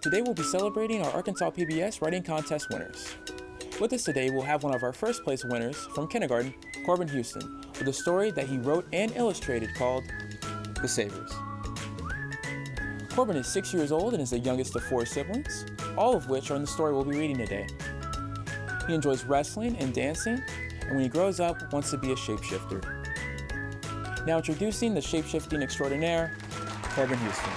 Today we'll be celebrating our Arkansas PBS Writing Contest winners. With us today we'll have one of our first place winners from kindergarten, Korbin Houston, with a story that he wrote and illustrated called The Savers. Korbin is 6 years old and is the youngest of 4 siblings, all of which are in the story we'll be reading today. He enjoys wrestling and dancing, and when he grows up, wants to be a shapeshifter. Now introducing the shapeshifting extraordinaire, Korbin Houston.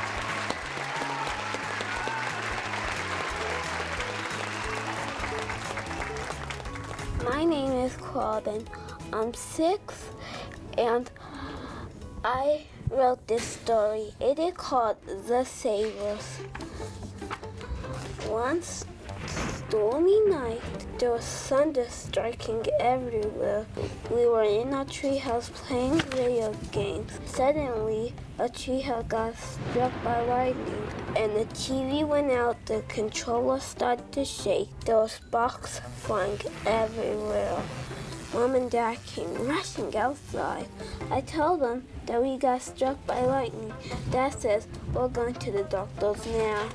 My name is Korbin. I'm 6, and I wrote this story. It is called The Savers. One stormy night, there was thunder striking everywhere. We were in a treehouse playing video games. Suddenly, a treehouse got struck by lightning, and the TV went out. The controller started to shake. There was sparks flying everywhere. Mom and Dad came rushing outside. I told them that we got struck by lightning. Dad says, we're going to the doctor's now.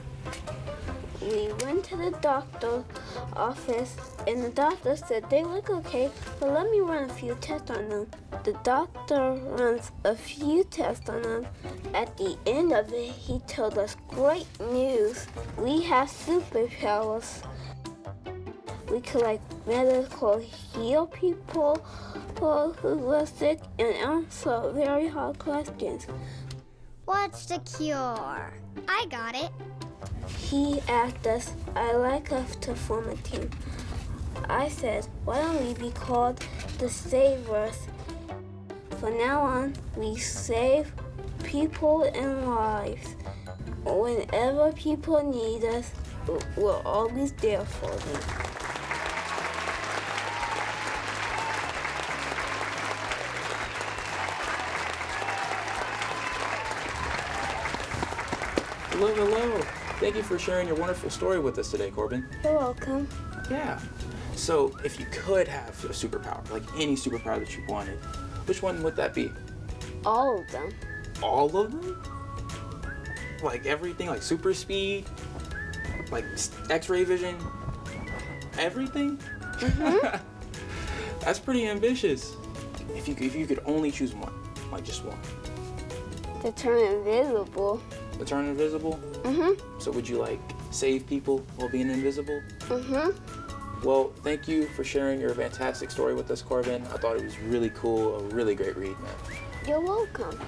We went to the doctor's office, and the doctor said they look okay, but let me run a few tests on them. The doctor runs a few tests on them. At the end of it, he told us great news. We have superpowers. We could medical heal people who were sick and answer very hard questions. What's the cure? I got it. He asked us, I'd like us to form a team. I said, why don't we be called the Savers? From now on, we save people and lives. Whenever people need us, we're always there for them. Hello, hello. Thank you for sharing your wonderful story with us today, Korbin. You're welcome. Yeah. So, if you could have a superpower, like any superpower that you wanted, which one would that be? All of them. All of them? Like everything, like super speed, like X-ray vision, everything? Mm-hmm. That's pretty ambitious. If you could only choose one, like just one. To turn invisible. To turn invisible? Mm-hmm. So would you save people while being invisible? Mm-hmm. Well, thank you for sharing your fantastic story with us, Korbin. I thought it was really cool, a really great read, man. You're welcome.